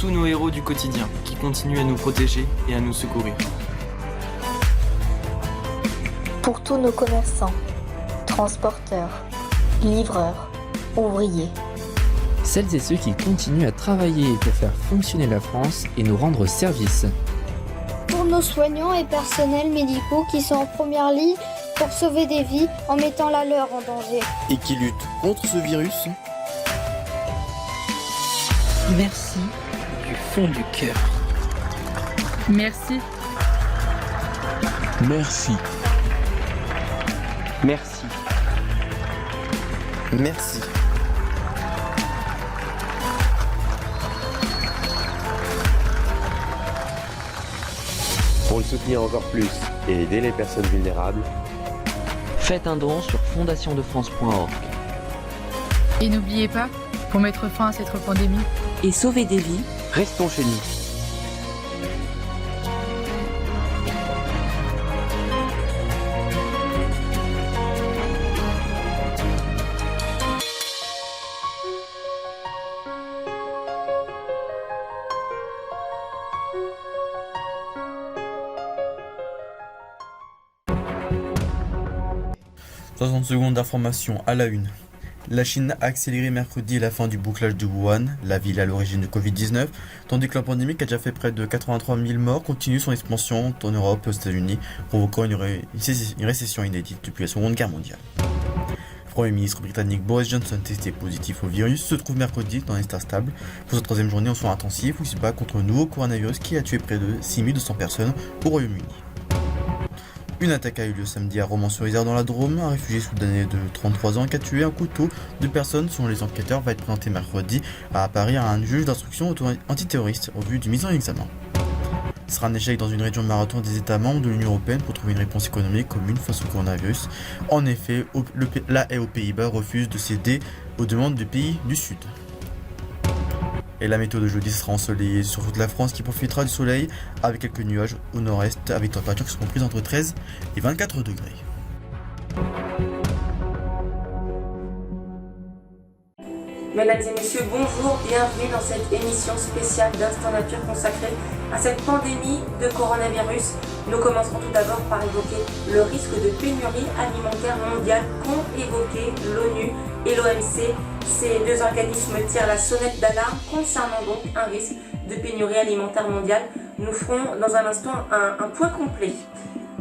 tous nos héros du quotidien qui continuent à nous protéger et à nous secourir. Pour tous nos commerçants, transporteurs, livreurs, ouvriers. Celles et ceux qui continuent à travailler pour faire fonctionner la France et nous rendre service. Pour nos soignants et personnels médicaux qui sont en première ligne pour sauver des vies en mettant la leur en danger. Et qui luttent contre ce virus. Merci du fond du cœur. Merci. Merci. Merci. Merci. Pour le soutenir encore plus et aider les personnes vulnérables, Faites un don sur fondationdefrance.org. Et n'oubliez pas, pour mettre fin à cette pandémie et sauver des vies, Restons chez nous. « 60 secondes d'information à la une. La Chine a accéléré mercredi la fin du bouclage de Wuhan, la ville à l'origine de Covid-19, tandis que la pandémie qui a déjà fait près de 83 000 morts continue son expansion en Europe et aux États-Unis, provoquant une récession inédite depuis la Seconde Guerre mondiale. Le Premier ministre britannique Boris Johnson, testé positif au virus, se trouve mercredi dans un état stable pour sa troisième journée en soins intensifs où il se bat contre le nouveau coronavirus qui a tué près de 6200 personnes au Royaume-Uni. Une attaque a eu lieu samedi à Romans-sur-Isère dans la Drôme. Un réfugié soudanais de 33 ans qui a tué un couteau de personnes selon les enquêteurs va être présenté mercredi à Paris à un juge d'instruction antiterroriste au vu du mise en examen. Ce sera un échec dans une région marathon des États membres de l'Union Européenne pour trouver une réponse économique commune face au coronavirus. En effet, la et aux Pays-Bas refusent de céder aux demandes des pays du Sud. Et la météo de jeudi sera ensoleillée sur toute la France qui profitera du soleil avec quelques nuages au nord-est avec températures qui seront comprises entre 13 et 24 degrés. Mesdames et messieurs, bonjour, bienvenue dans cette émission spéciale d'Instant Nature consacrée à cette pandémie de coronavirus. Nous commencerons tout d'abord par évoquer le risque de pénurie alimentaire mondiale qu'ont évoqué l'ONU et l'OMC. Ces deux organismes tirent la sonnette d'alarme concernant donc un risque de pénurie alimentaire mondiale. Nous ferons dans un instant un point complet.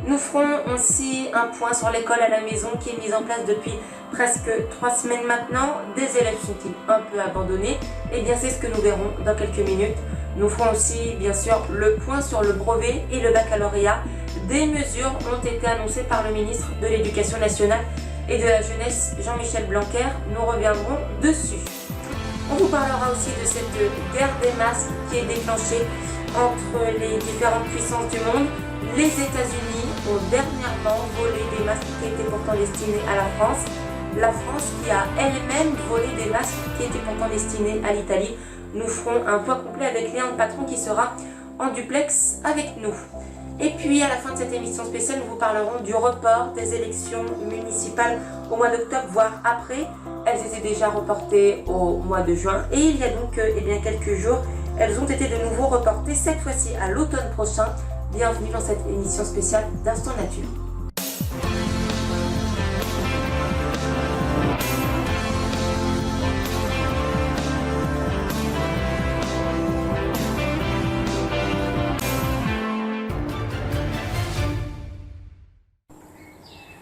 Nous ferons aussi un point sur l'école à la maison qui est mise en place depuis presque 3 semaines maintenant. Des élèves sont-ils un peu abandonnés? Eh bien c'est ce que nous verrons dans quelques minutes. Nous ferons aussi bien sûr le point sur le brevet et le baccalauréat. Des mesures ont été annoncées par le ministre de l'Éducation nationale et de la jeunesse, Jean-Michel Blanquer. Nous reviendrons dessus. On vous parlera aussi de cette guerre des masques qui est déclenchée entre les différentes puissances du monde. Les États-Unis ont dernièrement volé des masques qui étaient pourtant destinés à la France. La France qui a elle-même volé des masques qui étaient pourtant destinés à l'Italie. Nous ferons un point complet avec Léon Patron qui sera en duplex avec nous. Et puis à la fin de cette émission spéciale, nous vous parlerons du report des élections municipales au mois d'octobre, voire après. Elles étaient déjà reportées au mois de juin et il y a donc quelques jours, elles ont été de nouveau reportées, cette fois-ci à l'automne prochain. Bienvenue dans cette émission spéciale d'Instant Nature.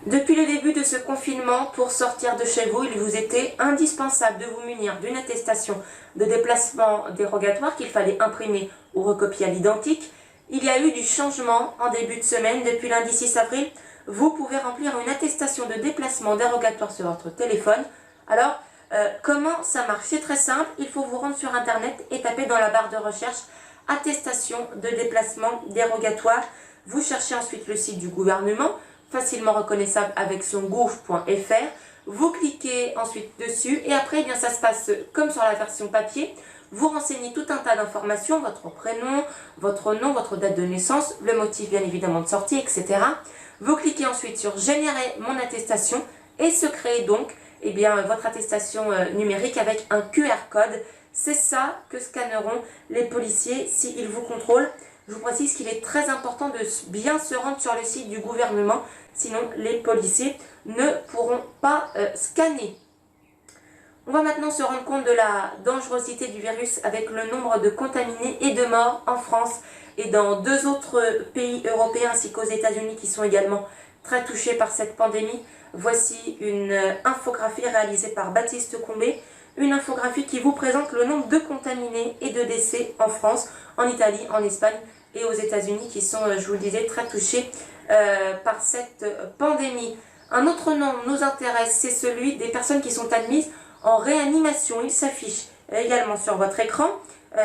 Depuis le début de ce confinement, pour sortir de chez vous, il vous était indispensable de vous munir d'une attestation de déplacement dérogatoire qu'il fallait imprimer ou recopier à l'identique. Il y a eu du changement en début de semaine. Depuis lundi 6 avril, vous pouvez remplir une attestation de déplacement dérogatoire sur votre téléphone. Alors, comment ça marche? C'est très simple, il faut vous rendre sur internet et taper dans la barre de recherche « Attestation de déplacement dérogatoire ». Vous cherchez ensuite le site du gouvernement, facilement reconnaissable avec son gouv.fr. Vous cliquez ensuite dessus et après, ça se passe comme sur la version papier. Vous renseignez tout un tas d'informations, votre prénom, votre nom, votre date de naissance, le motif bien évidemment de sortie, etc. Vous cliquez ensuite sur « Générer mon attestation » et se crée donc votre attestation numérique avec un QR code. C'est ça que scanneront les policiers s'ils vous contrôlent. Je vous précise qu'il est très important de bien se rendre sur le site du gouvernement, sinon les policiers ne pourront pas scanner. On va maintenant se rendre compte de la dangerosité du virus avec le nombre de contaminés et de morts en France et dans 2 autres pays européens ainsi qu'aux États-Unis qui sont également très touchés par cette pandémie. Voici une infographie réalisée par Baptiste Combé, une infographie qui vous présente le nombre de contaminés et de décès en France, en Italie, en Espagne et aux États-Unis qui sont, je vous le disais, très touchés par cette pandémie. Un autre nom nous intéresse, c'est celui des personnes qui sont admises en réanimation. Il s'affiche également sur votre écran,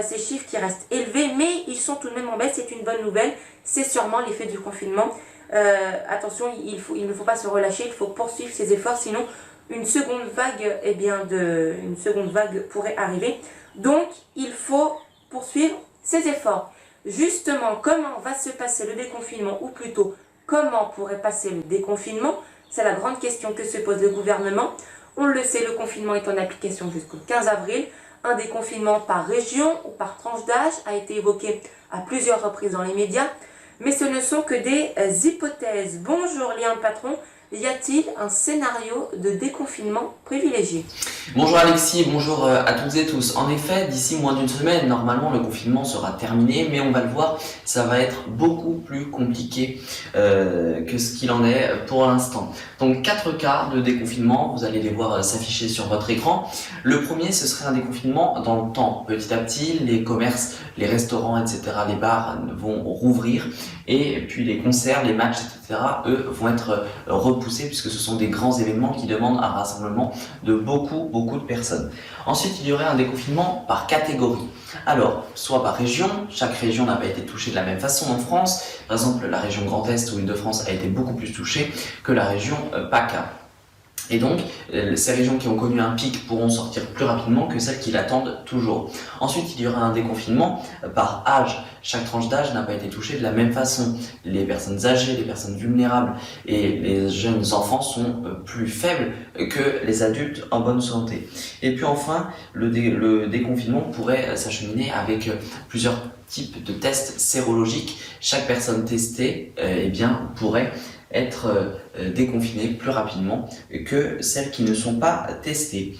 ces chiffres qui restent élevés, mais ils sont tout de même en baisse, c'est une bonne nouvelle, c'est sûrement l'effet du confinement. Attention, il ne faut pas se relâcher, il faut poursuivre ses efforts, sinon une seconde vague, une seconde vague pourrait arriver. Donc, il faut poursuivre ses efforts. Justement, comment va se passer le déconfinement, ou plutôt, comment pourrait passer le déconfinement? C'est la grande question que se pose le gouvernement. On le sait, le confinement est en application jusqu'au 15 avril. Un déconfinement par région ou par tranche d'âge a été évoqué à plusieurs reprises dans les médias. Mais ce ne sont que des hypothèses. Bonjour Léon Patron, y a-t-il un scénario de déconfinement privilégié? Bonjour Alexis, bonjour à toutes et tous. En effet, d'ici moins d'une semaine, normalement le confinement sera terminé, mais on va le voir, ça va être beaucoup plus compliqué que ce qu'il en est pour l'instant. Donc 4 cas de déconfinement, vous allez les voir s'afficher sur votre écran. Le premier, ce serait un déconfinement dans le temps. Petit à petit, les commerces, les restaurants, etc., les bars vont rouvrir, et puis les concerts, les matchs, etc., eux, vont être repoussés, puisque ce sont des grands événements qui demandent un rassemblement de beaucoup de personnes. Ensuite, il y aurait un déconfinement par catégorie. Alors, soit par région, chaque région n'a pas été touchée de la même façon en France. Par exemple, la région Grand Est ou Île-de-France a été beaucoup plus touchée que la région PACA. Et donc, ces régions qui ont connu un pic pourront sortir plus rapidement que celles qui l'attendent toujours. Ensuite, il y aura un déconfinement par âge. Chaque tranche d'âge n'a pas été touchée de la même façon. Les personnes âgées, les personnes vulnérables et les jeunes enfants sont plus faibles que les adultes en bonne santé. Et puis enfin, le déconfinement pourrait s'acheminer avec plusieurs types de tests sérologiques. Chaque personne testée pourrait être déconfinées plus rapidement que celles qui ne sont pas testées.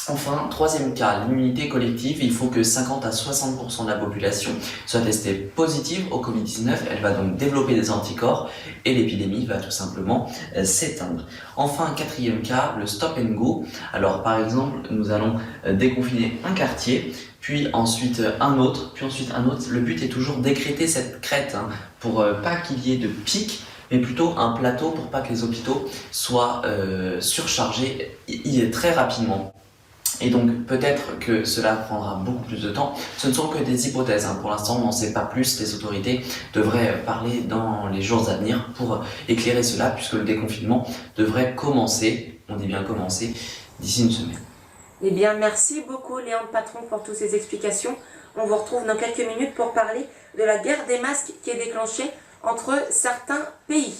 Enfin, troisième cas, l'immunité collective. Il faut que 50 à 60% de la population soit testée positive au Covid-19. Elle va donc développer des anticorps et l'épidémie va tout simplement s'éteindre. Enfin, quatrième cas, le stop and go. Alors par exemple, nous allons déconfiner un quartier, puis ensuite un autre, puis ensuite un autre. Le but est toujours d'écréter cette crête pour pas qu'il y ait de pic, mais plutôt un plateau pour pas que les hôpitaux soient surchargés très rapidement. Et donc peut-être que cela prendra beaucoup plus de temps. Ce ne sont que des hypothèses. Pour l'instant, on n'en sait pas plus. Les autorités devraient parler dans les jours à venir pour éclairer cela, puisque le déconfinement devrait commencer, on dit bien commencer, d'ici une semaine. Eh bien, merci beaucoup Léon Patron pour toutes ces explications. On vous retrouve dans quelques minutes pour parler de la guerre des masques qui est déclenchée entre certains pays.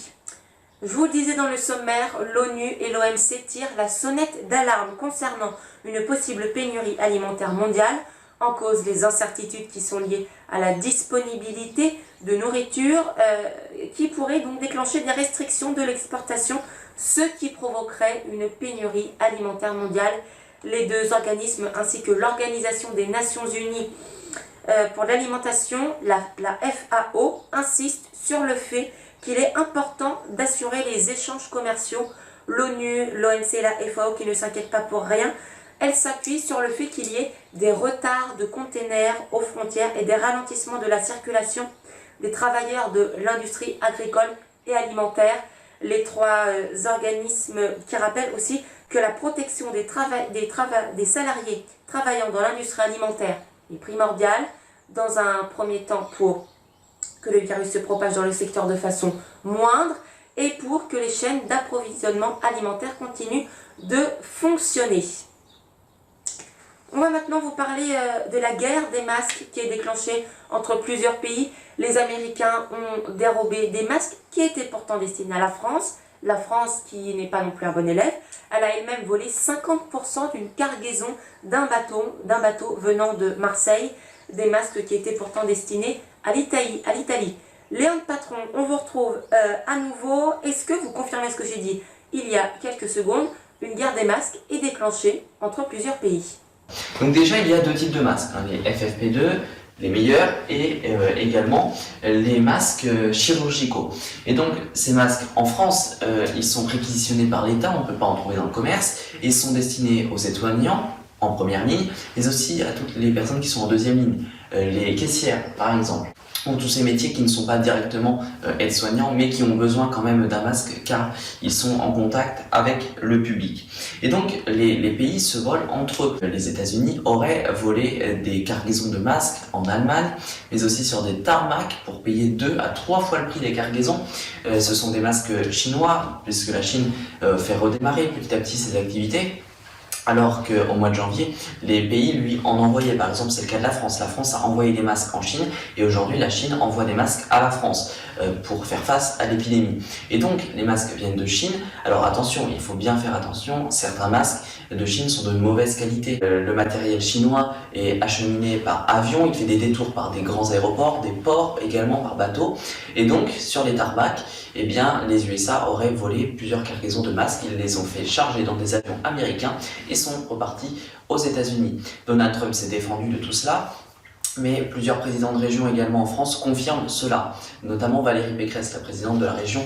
Je vous le disais dans le sommaire, l'ONU et l'OMC tirent la sonnette d'alarme concernant une possible pénurie alimentaire mondiale, en cause les incertitudes qui sont liées à la disponibilité de nourriture qui pourrait donc déclencher des restrictions de l'exportation, ce qui provoquerait une pénurie alimentaire mondiale. Les 2 organismes ainsi que l'Organisation des Nations Unies pour l'alimentation, la FAO, insistent sur le fait qu'il est important d'assurer les échanges commerciaux. L'ONU, l'OMC et la FAO, qui ne s'inquiètent pas pour rien, elles s'appuient sur le fait qu'il y ait des retards de containers aux frontières et des ralentissements de la circulation des travailleurs de l'industrie agricole et alimentaire. Les 3 organismes qui rappellent aussi que la protection des salariés travaillant dans l'industrie alimentaire est primordiale, dans un premier temps pour que le virus se propage dans le secteur de façon moindre et pour que les chaînes d'approvisionnement alimentaire continuent de fonctionner. On va maintenant vous parler de la guerre des masques qui est déclenchée entre plusieurs pays. Les Américains ont dérobé des masques qui étaient pourtant destinés à la France. La France, qui n'est pas non plus un bon élève, elle a elle-même volé 50% d'une cargaison d'un bateau venant de Marseille, des masques qui étaient pourtant destinés à l'Italie. Léon Patron, on vous retrouve à nouveau. Est-ce que vous confirmez ce que j'ai dit il y a quelques secondes? Une guerre des masques est déclenchée entre plusieurs pays. Donc déjà, il y a deux types de masques, les FFP2, les meilleurs, et également les masques chirurgicaux. Et donc ces masques en France, ils sont réquisitionnés par l'État, on ne peut pas en trouver dans le commerce, et ils sont destinés aux aides-soignants en première ligne, mais aussi à toutes les personnes qui sont en deuxième ligne, les caissières par exemple, ou tous ces métiers qui ne sont pas directement aides-soignants, mais qui ont besoin quand même d'un masque car ils sont en contact avec le public. Et donc les pays se volent entre eux. Les États-Unis auraient volé des cargaisons de masques en Allemagne, mais aussi sur des tarmacs pour payer 2 à 3 fois le prix des cargaisons. Ce sont des masques chinois, puisque la Chine fait redémarrer petit à petit ses activités. Alors qu'au mois de janvier, les pays lui en envoyaient. Par exemple, c'est le cas de la France. La France a envoyé des masques en Chine et aujourd'hui, la Chine envoie des masques à la France pour faire face à l'épidémie. Et donc, les masques viennent de Chine. Alors attention, il faut bien faire attention. Certains masques de Chine sont de mauvaise qualité. Le matériel chinois est acheminé par avion. Il fait des détours par des grands aéroports, des ports également par bateau. Et donc, sur les tarmacs, eh bien, les USA auraient volé plusieurs cargaisons de masques. Ils les ont fait charger dans des avions américains et sont repartis aux États-Unis. Donald Trump s'est défendu de tout cela, mais plusieurs présidents de région également en France confirment cela, notamment Valérie Pécresse, la présidente de la région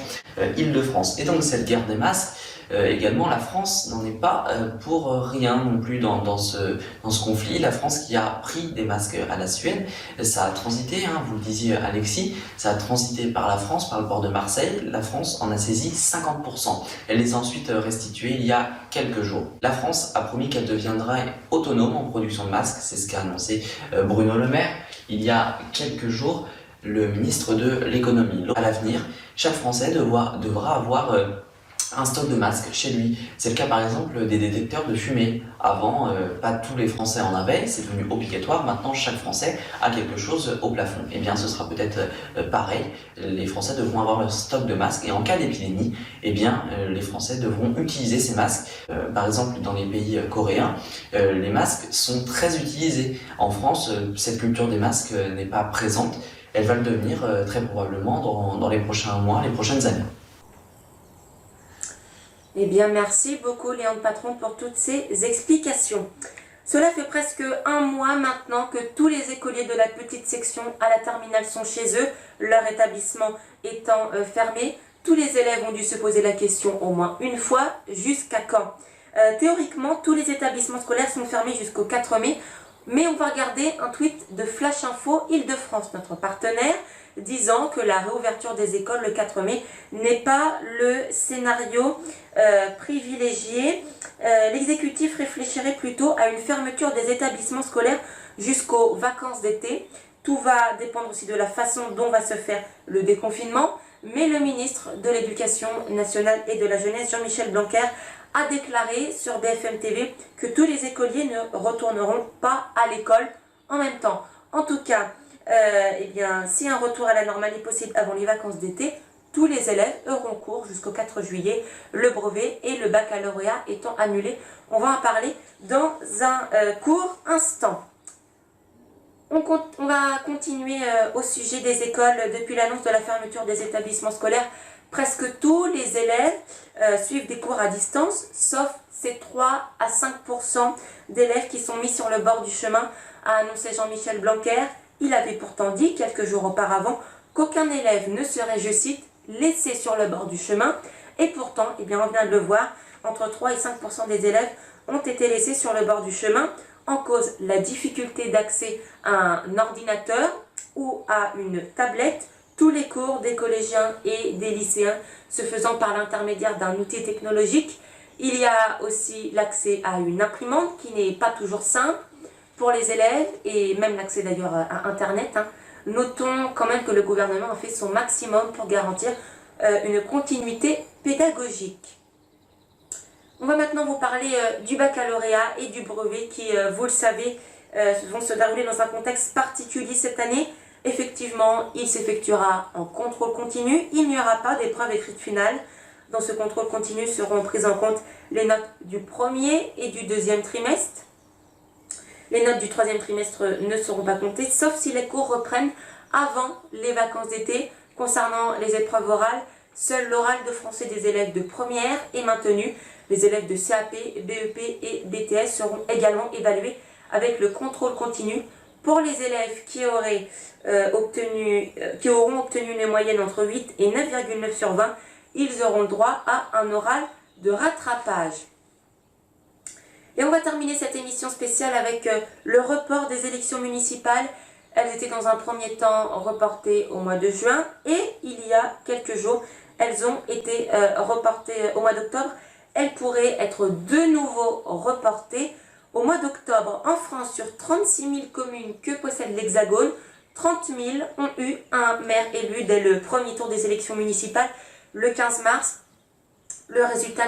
Île-de-France. Et donc cette guerre des masques, également la France n'en est pas pour rien non plus dans ce conflit. La France qui a pris des masques à la Suède, ça a transité, vous le disiez Alexis, ça a transité par la France, par le port de Marseille. La France en a saisi 50%. Elle les a ensuite restitués il y a quelques jours. La France a promis qu'elle deviendrait autonome en production de masques, c'est ce qu'a annoncé Bruno Le Maire il y a quelques jours, le ministre de l'économie. À l'avenir, chaque Français devra avoir un stock de masques chez lui. C'est le cas par exemple des détecteurs de fumée. Avant, pas tous les Français en avaient, c'est devenu obligatoire. Maintenant, chaque Français a quelque chose au plafond. Eh bien, ce sera peut-être pareil. Les Français devront avoir leur stock de masques et en cas d'épidémie, eh bien, les Français devront utiliser ces masques. Par exemple, dans les pays coréens, les masques sont très utilisés. En France, cette culture des masques n'est pas présente. Elle va le devenir très probablement dans les prochains mois, les prochaines années. Eh bien, merci beaucoup Léon Patron pour toutes ces explications. Cela fait presque un mois maintenant que tous les écoliers de la petite section à la terminale sont chez eux, leur établissement étant fermé. Tous les élèves ont dû se poser la question au moins une fois, jusqu'à quand? Théoriquement, tous les établissements scolaires sont fermés jusqu'au 4 mai, mais on va regarder un tweet de Flash Info Île-de-France, notre partenaire, disant que la réouverture des écoles le 4 mai n'est pas le scénario privilégié. L'exécutif réfléchirait plutôt à une fermeture des établissements scolaires jusqu'aux vacances d'été. Tout va dépendre aussi de la façon dont va se faire le déconfinement, mais le ministre de l'Éducation nationale et de la jeunesse, Jean-Michel Blanquer, a déclaré sur BFM TV que tous les écoliers ne retourneront pas à l'école en même temps. En tout cas, eh bien, si un retour à la normale est possible avant les vacances d'été, tous les élèves auront cours jusqu'au 4 juillet, le brevet et le baccalauréat étant annulés. On va en parler dans un court instant. On va continuer au sujet des écoles. Depuis l'annonce de la fermeture des établissements scolaires, presque tous les élèves suivent des cours à distance, sauf ces 3 à 5% d'élèves qui sont mis sur le bord du chemin, a annoncé Jean-Michel Blanquer. Il avait pourtant dit quelques jours auparavant qu'aucun élève ne serait, je cite, laissé sur le bord du chemin. Et pourtant, eh bien, on vient de le voir, entre 3 et 5% des élèves ont été laissés sur le bord du chemin. En cause, la difficulté d'accès à un ordinateur ou à une tablette. Tous les cours des collégiens et des lycéens se faisant par l'intermédiaire d'un outil technologique. Il y a aussi l'accès à une imprimante qui n'est pas toujours simple pour les élèves et même l'accès d'ailleurs à Internet. Notons quand même que le gouvernement a fait son maximum pour garantir une continuité pédagogique. On va maintenant vous parler du baccalauréat et du brevet qui, vous le savez, vont se dérouler dans un contexte particulier cette année. Effectivement, il s'effectuera en contrôle continu. Il n'y aura pas d'épreuve écrite finale. Dans ce contrôle continu seront prises en compte les notes du premier et du deuxième trimestre. Les notes du troisième trimestre ne seront pas comptées, sauf si les cours reprennent avant les vacances d'été. Concernant les épreuves orales, seul l'oral de français des élèves de première est maintenu. Les élèves de CAP, BEP et BTS seront également évalués avec le contrôle continu. Pour les élèves qui auront obtenu une moyenne entre 8 et 9,9 sur 20, ils auront droit à un oral de rattrapage. Et on va terminer cette émission spéciale avec le report des élections municipales. Elles étaient dans un premier temps reportées au mois de juin et il y a quelques jours, elles ont été reportées au mois d'octobre. Elles pourraient être de nouveau reportées au mois d'octobre. En France, sur 36 000 communes que possède l'Hexagone, 30 000 ont eu un maire élu dès le premier tour des élections municipales le 15 mars. Le résultat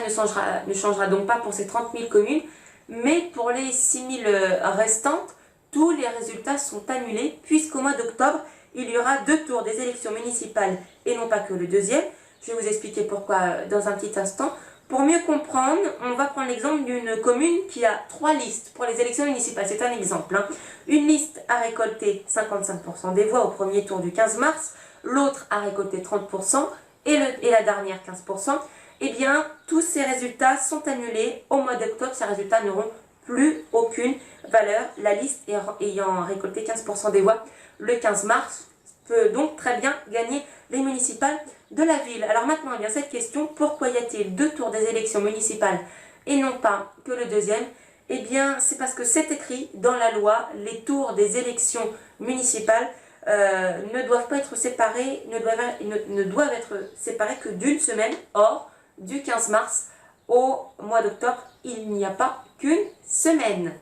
ne changera donc pas pour ces 30 000 communes, mais pour les 6 000 restantes, tous les résultats sont annulés puisqu'au mois d'octobre, il y aura 2 tours des élections municipales et non pas que le deuxième. Je vais vous expliquer pourquoi dans un petit instant. Pour mieux comprendre, on va prendre l'exemple d'une commune qui a 3 listes pour les élections municipales. C'est un exemple. Une liste a récolté 55% des voix au premier tour du 15 mars, l'autre a récolté 30% et la dernière 15%. Eh bien, tous ces résultats sont annulés au mois d'octobre. Ces résultats n'auront plus aucune valeur. La liste ayant récolté 15% des voix le 15 mars peut donc très bien gagner les municipales de la ville. Alors maintenant, il y a cette question, pourquoi y a-t-il 2 tours des élections municipales et non pas que le deuxième? Eh bien, c'est parce que c'est écrit dans la loi, les tours des élections municipales ne doivent pas être séparés, ne doivent être séparés que d'une semaine. Or, du 15 mars au mois d'octobre, il n'y a pas qu'une semaine.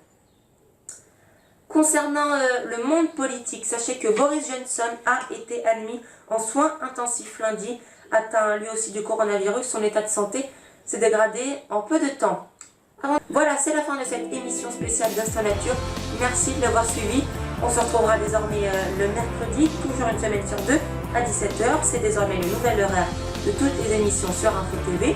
Concernant le monde politique, sachez que Boris Johnson a été admis en soins intensifs lundi, atteint lui aussi du coronavirus. Son état de santé s'est dégradé en peu de temps. Voilà, c'est la fin de cette émission spéciale d'Instant Nature. Merci de l'avoir suivi. On se retrouvera désormais le mercredi, toujours une semaine sur 2, à 17h. C'est désormais le nouvel horaire de toutes les émissions sur Info TV.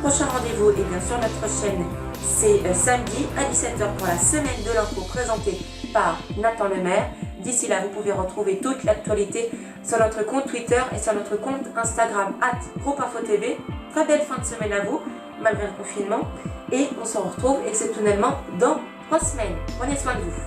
Prochain rendez-vous est bien sûr notre chaîne. C'est samedi à 17h pour la semaine de l'info présentée par Nathan Lemaire. D'ici là, vous pouvez retrouver toute l'actualité sur notre compte Twitter et sur notre compte Instagram @groupeinfotv. Très belle fin de semaine à vous, malgré le confinement. Et on se retrouve exceptionnellement dans 3 semaines. Prenez soin de vous.